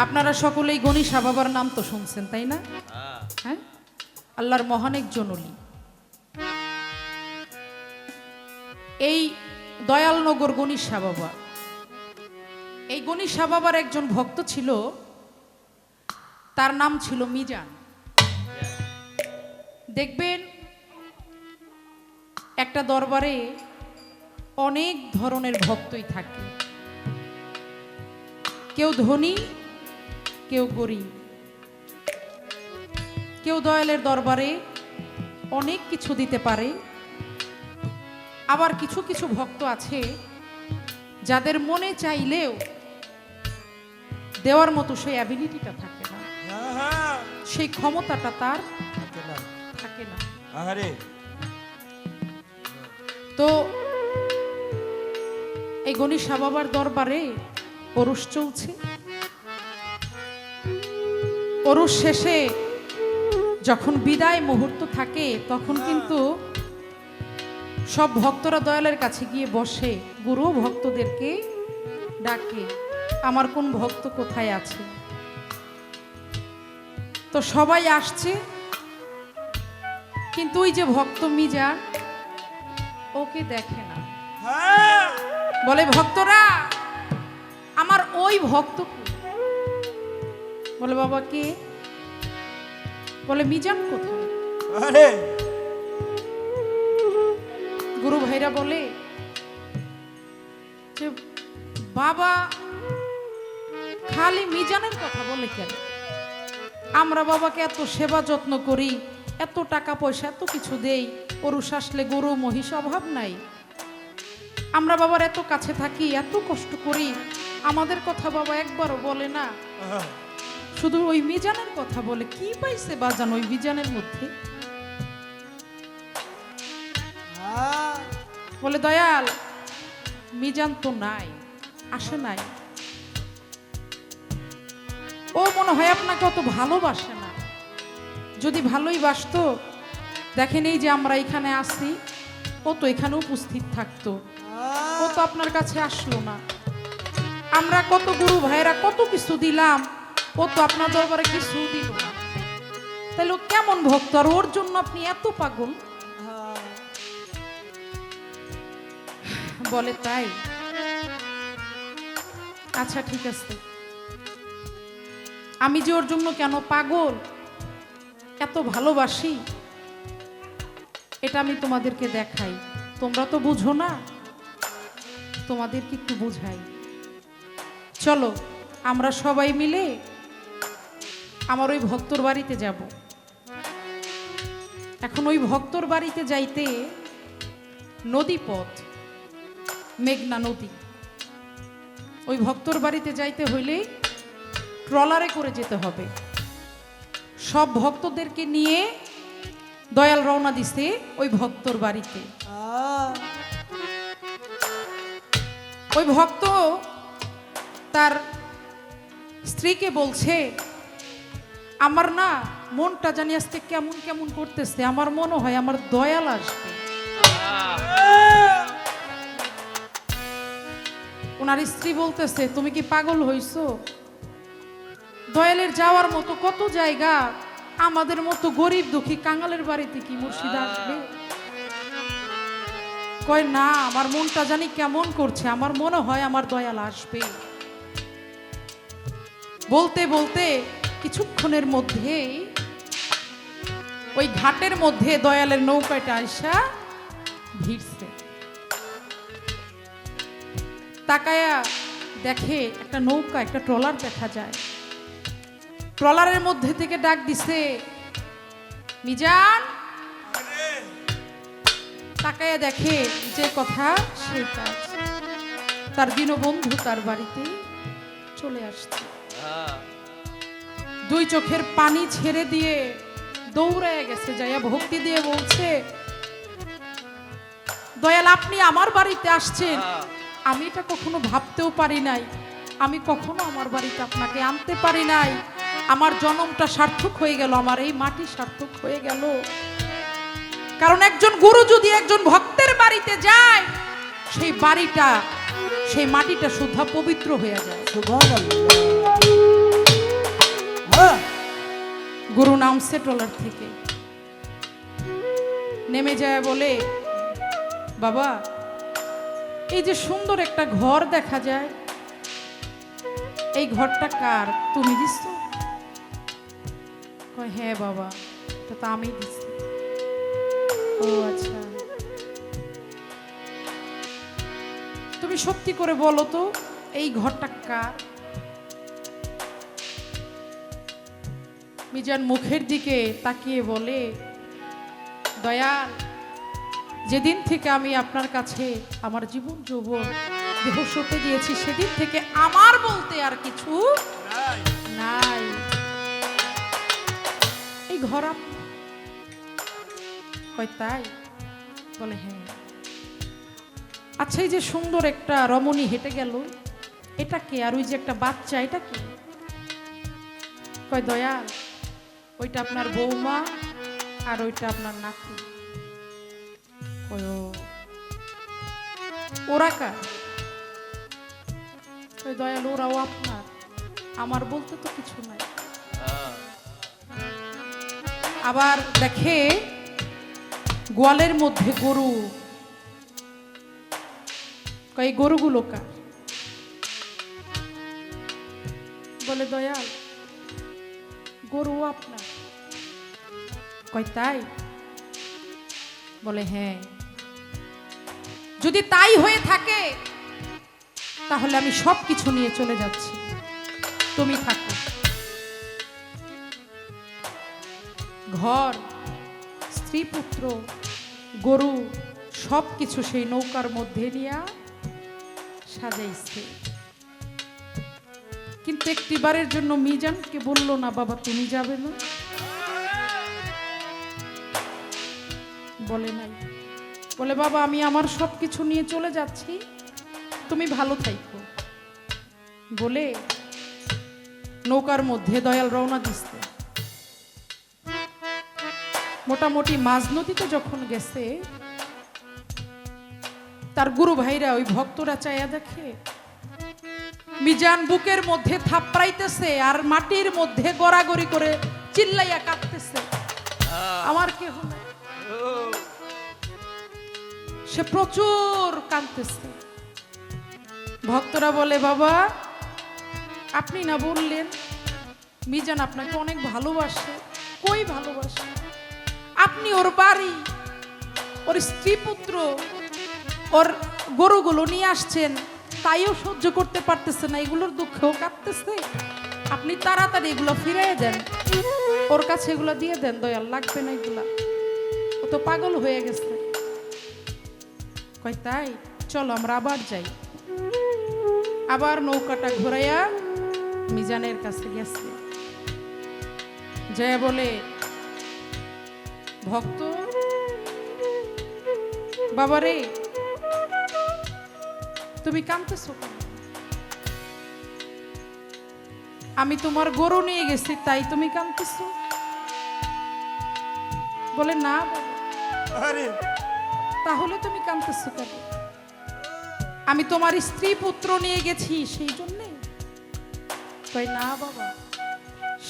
আপনারা সকলেই গণিশা বাবার নাম তো শুনছেন তাই না? হ্যাঁ, আল্লাহর মহান একজন ওলি। এই দয়ালনগর গণিশা বাবা, এই গণিশা বাবার একজন ভক্ত ছিল, তার নাম ছিল মিজান। দেখবেন একটা দরবারে অনেক ধরনের ভক্তই থাকে, কেউ ধনী, কেউ গরিব, কেউ দয়ালের দরবারে অনেক কিছু দিতে পারে, আবার কিছু কিছু ভক্ত আছে যাদের মনে চাইলেও দেওয়ার মতো সেই অ্যাবিলিটিটা থাকে না, সেই ক্ষমতাটা তার থাকে না। তো এই গণিশা বাবার দরবারে ওরস চলছে। ওরস শেষে যখন বিদায় মুহূর্ত থাকে তখন কিন্তু সব ভক্তরা দয়ালের কাছে গিয়ে বসে, গুরু ভক্তদেরকে ডাকে, আমার কোন ভক্ত কোথায় আছে। তো সবাই আসছে, কিন্তু ওই যে ভক্ত মিজান ওকে দেখে না। বলে ভক্তরা আমার ওই ভক্ত। বলে বাবা কে? বলে মিজান কোথায়? আরে গুরু ভাইরা বলে যে বাবা খালি মিজানের কথা বলে কেন? আমরা বাবাকে এত সেবা যত্ন করি, এত টাকা পয়সা এত কিছু দেই, ওরস আসলে গরু মহিষ অভাব নাই, আমরা বাবার এত কাছে থাকি, এত কষ্ট করি, আমাদের কথা বাবা একবারও বলে না, শুধু ওই মিজানের কথা বলে। কি পাইছে বাজান ওই মিজানের মধ্যে? বলে দয়াল মিজান তো নাই, আসে নাই, ও মনে হয় আপনাকে অত ভালোবাসে না, যদি ভালোই বাসতো দেখেন এই যে আমরা এখানে আসি, ও তো এখানে উপস্থিত থাকতো, ও তো আপনার কাছে আসলো না, আমরা কত গুরু ভাইরা কত কিছু দিলাম, ও তো আপনার দরবারে কিছু দিল না, তাহলে ও কেমন ভক্ত আর ওর জন্য আপনি এত পাগল? বলে তাই, আচ্ছা ঠিক আছে, আমি যে ওর জন্য কেন পাগল, এত ভালোবাসি, এটা আমি তোমাদেরকে দেখাই, তোমরা তো বুঝো না, তোমাদেরকে একটু বুঝাই। চলো আমরা সবাই মিলে আমার ওই ভক্তর বাড়িতে যাব। এখন ওই ভক্তর বাড়িতে যাইতে নদী পথ, মেঘনা নদী, ওই ভক্তর বাড়িতে যাইতে হইলে ট্রলারে করে যেতে হবে। সব ভক্তদেরকে নিয়ে দয়াল রওনা দিছে ওই ভক্তর বাড়িতে। ওই ভক্ত তার স্ত্রীকে বলছে, আমার না মনটা জানি আজকে কেমন কেমন করতেছে, আমার মনে হয় আমার দয়াল আসবে। ওনার স্ত্রী বলতেছে, তুমি কি পাগল হইছো? দয়ালের যাওয়ার মতো কত জায়গা, আমাদের মতো গরিব দুঃখী কাঙালের বাড়িতে কি মুর্শিদ আসবে? কয় না, আমার মনটা জানি কেমন করছে, আমার মনে হয় আমার দয়াল আসবে। বলতে বলতে কিছুক্ষণের মধ্যেই ওই ঘাটের মধ্যে দয়ালের নৌকাটা আইসা ভিড়ছে। তাকায়া দেখে একটা নৌকা, একটা ট্রলার দেখা যায়। ট্রলারের মধ্যে থেকে ডাক দিছে, মিজান। তাকায়া দেখে যে কথা সেই কাজ, তার দীনবন্ধু তার বাড়িতে চলে আসছে। দুই চোখের পানি ছেড়ে দিয়ে দৌড়ায় গেছে, যাইয়া ভক্তি দিয়ে বলছে, দয়াল আপনি আমার বাড়িতে আসছেন, আমি এটা কখনো ভাবতেও পারি নাই, আমি কখনো আমার বাড়িতে আপনাকে আনতে পারি নাই, আমার জন্মটা সার্থক হয়ে গেল, আমার এই মাটি সার্থক হয়ে গেল। কারণ একজন গুরু যদি একজন ভক্তের বাড়িতে যায়, সেই বাড়িটা, সেই মাটিটা শুদ্ধ পবিত্র হয়ে যায়। গরু নামছে ট্রলার থেকে, নেমে যায় বলে, বাবা এই যে সুন্দর একটা ঘর দেখা যায়, এই ঘরটা কার, তুমি দিছো? কয় হ্যাঁ বাবা, এটা তো আমি দিছি। ও আচ্ছা, তুমি সত্যি করে বলো তো এই ঘরটা কার? মিজান মুখের দিকে তাকিয়ে বলে, দয়াল, যেদিন থেকে আমি আপনার কাছে আমার জীবন যৌবন দেহ সঁপে দিয়েছি, সেদিন থেকে আমার বলতে আর কিছু নাই। এই ঘর হয় তাই? বলে হ্যাঁ। আচ্ছা, এই যে সুন্দর একটা রমণী হেঁটে গেল, এটা কে? আর ওই যে একটা বাচ্চা, এটা কে? কয় দয়াল, ওইটা আপনার বৌমা আর ওইটা আপনার নাতি। কয় ওরা কার? কয় দয়াল, ওরাও আপনার, আমার বলতে তো কিছু নাই। আবার দেখে গোয়ালের মধ্যে গরু, কয় গরুগুলো কার? বলে দয়াল, গরু আপনার। কয় তাই? বলে হ্যাঁ। যদি তাই হয়ে থাকে তাহলে আমি সব কিছু নিয়ে চলে যাচ্ছি, তুমি থাকো। ঘর, স্ত্রী, পুত্র, গরু সব কিছু সেই নৌকার মধ্যে নিয়ে সাজাইছে। কিন্তু একটিবারের জন্য মিজানকে বলল না, বাবা তুমি যাবে না? বলে নাই। বলে বাবা আমি আমার সব কিছু নিয়ে চলে যাচ্ছি, তুমি ভালো থাইকো। বলে নৌকার মধ্যে দয়াল রওনা দিচ্ছে। মোটামুটি মাঝ নদীতে যখন গেছে, তার গুরু ভাইরা ওই ভক্তরা চাইয়া দেখে মিজান বুকের মধ্যে থাপড়াইতেছে আর মাটির মধ্যে গড়াগড়ি করে চিল্লাইয়া কাঁদতেছে, আমার কেহ নাই। সে প্রচুর কাঁদতেছে। ভক্তরা বলে, বাবা আপনি না বললেন মিজান আপনাকে অনেক ভালোবাসে? কই ভালোবাসে? আপনি ওর বাড়ি, ওর স্ত্রী, পুত্র, ওর গরুগুলো নিয়ে আসছেন, তাইও সহ্য করতে পারতেছে না, এগুলোর দুঃখেও কাঁদতেছে। আপনি তাড়াতাড়ি এগুলো ফিরিয়ে দেন, ওর কাছে এগুলো দিয়ে দেন, দয়াল লাগবে না এগুলা, ও তো পাগল হয়ে গেছে। কয় তাই? চলো আমরা আবার যাই। আবার নৌকাটা ঘুরাইয়া মিজানের কাছে গেছে, জয়া বলে, ভক্ত বাবারে তুমি কাঁদতেছো কেন? আমি তোমার গরু নিয়ে গেছি তাই তুমি কাঁদতেছো? বলে না বাবা। তাহলে তুমি কাঁদতেছো কেন? আমি তোমার স্ত্রী, পুত্র নিয়ে গেছি সেই জন্যে? কই না বাবা,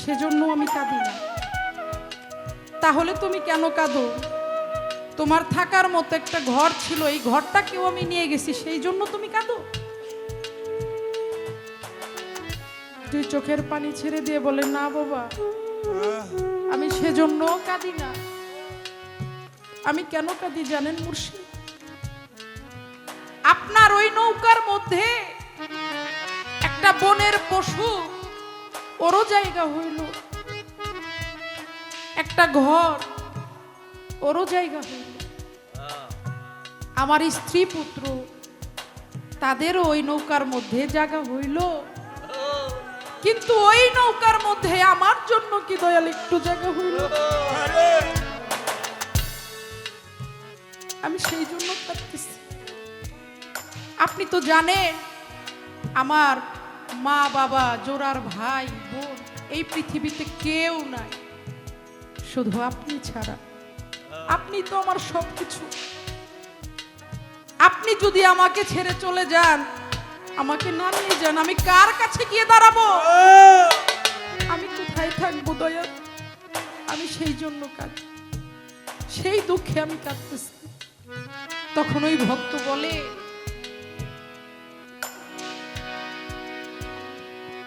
সেজন্য আমি কাঁদি না। তাহলে তুমি কেন কাঁদো? তোমার থাকার মতো একটা ঘর ছিল, এই ঘরটাকেও আমি নিয়ে গেছি, সেই জন্য তুমি কাঁদো? তুই চোখের পানি ছেড়ে দিয়ে বলে, না বাবা আমি সেজন্য কাঁদি না। আমি কেন কাঁদি জানেন মুর্শিদ? আপনার ওই নৌকার মধ্যে একটা বনের পশু, ওরও জায়গা হইল, একটা ঘর, ওরও জায়গা হইল, আমার স্ত্রী, পুত্র, তাদেরও ওই নৌকার মধ্যে জায়গা হইল, কিন্তু ওই নৌকার মধ্যে আমার জন্য কি দয়াল একটু জায়গা হইল? আমি সেই জন্য কাঁদতেছি। আপনি তো জানেন আমার মা, বাবা, জোড়ার ভাই, বোন এই পৃথিবীতে কেউ নাই, শুধু আপনি ছাড়া। আপনি তো আমার সবকিছু। আপনি যদি আমাকে ছেড়ে চলে যান, আমাকে না নিয়ে যান, আমি কার কাছে গিয়ে দাঁড়াবো? আমি কোথায় থাকবো দয়া? সেই জন্য কাঁদি, সেই দুঃখে আমি কাঁদতেছি। তখন ওই ভক্ত বলে,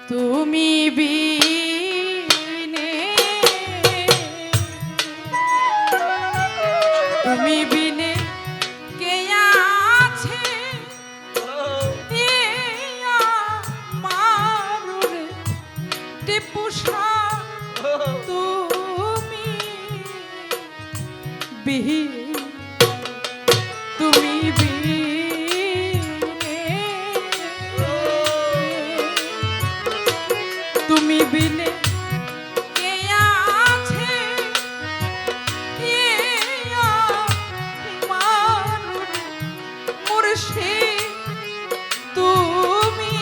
তুমি বিনে, তুমি বিনে কে আছে মারুরে টিপুষা, তুমি বিহীন, তুমি তুমি বিনে কে আছে মুর্শিদ, তুমি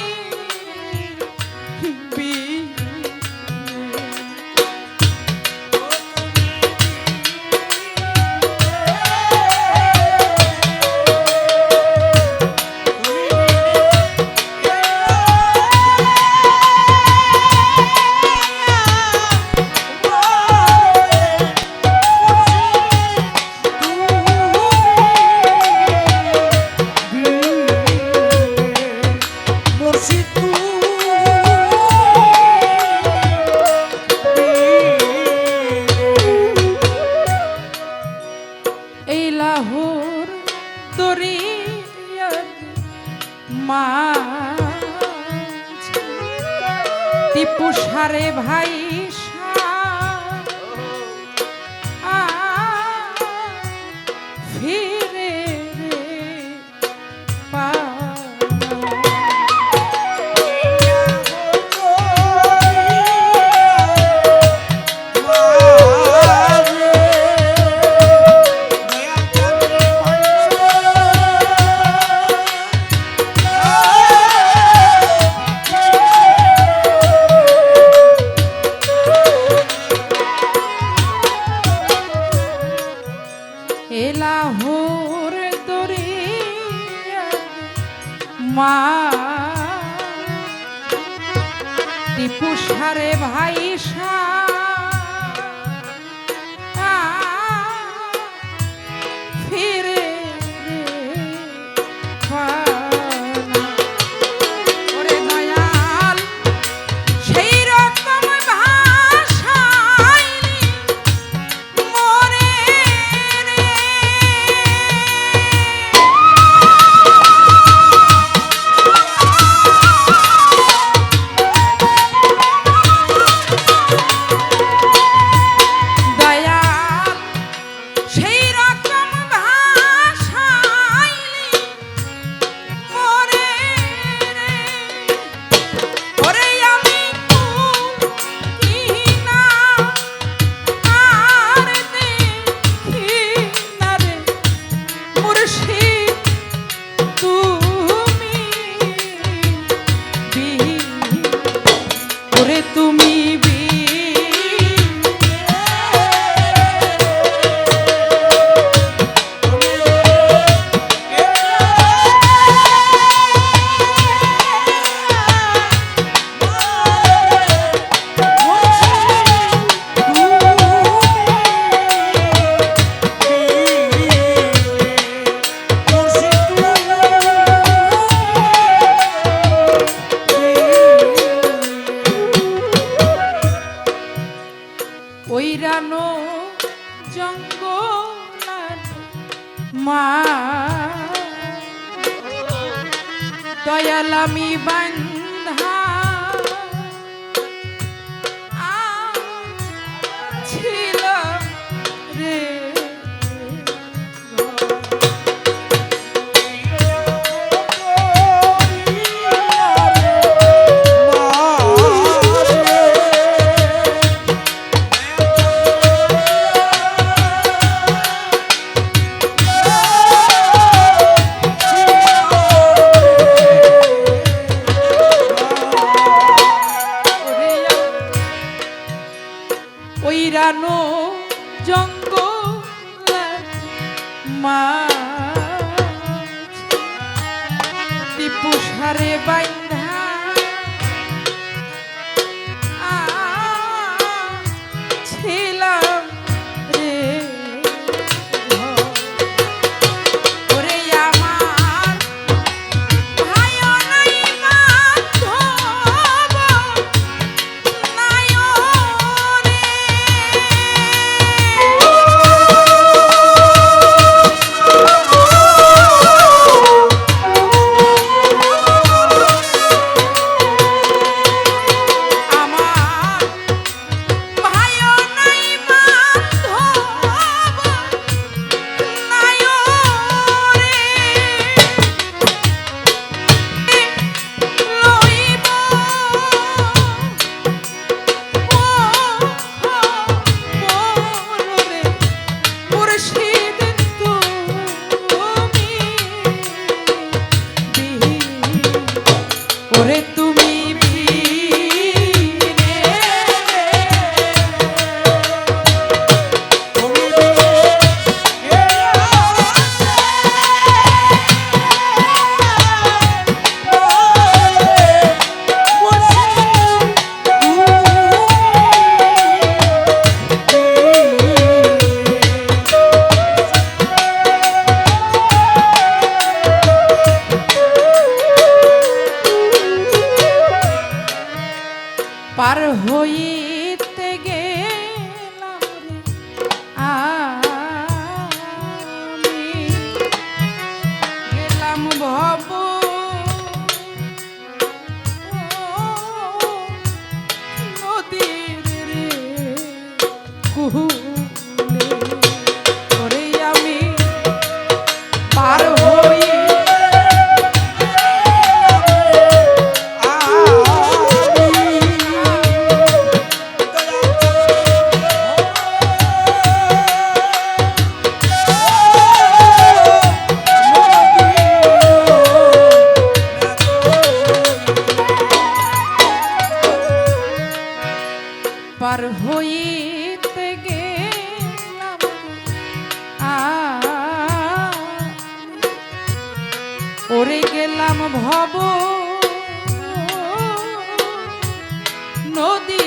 লাহোর দরিয়ার মাঝে টিপু সারে ভাই ফিরে লাহোর দরিয়া মা টিপু সারে ভাই ফিরে ওরে দয়াল সেই রকম ওইরানো জঙ্গলার মা দয়াল আমি বান্ধা ছিলাম রে ওইরানো জঙ্গলার মা টিপু সারে বাইন্ধা ছিলাম পার হইতে গেলাম রে আমি গেলাম ভব নদীর রে কুহুলে ওরে আমি পার হই পার হইতে গেলাম ওরে গেলাম ভব নদী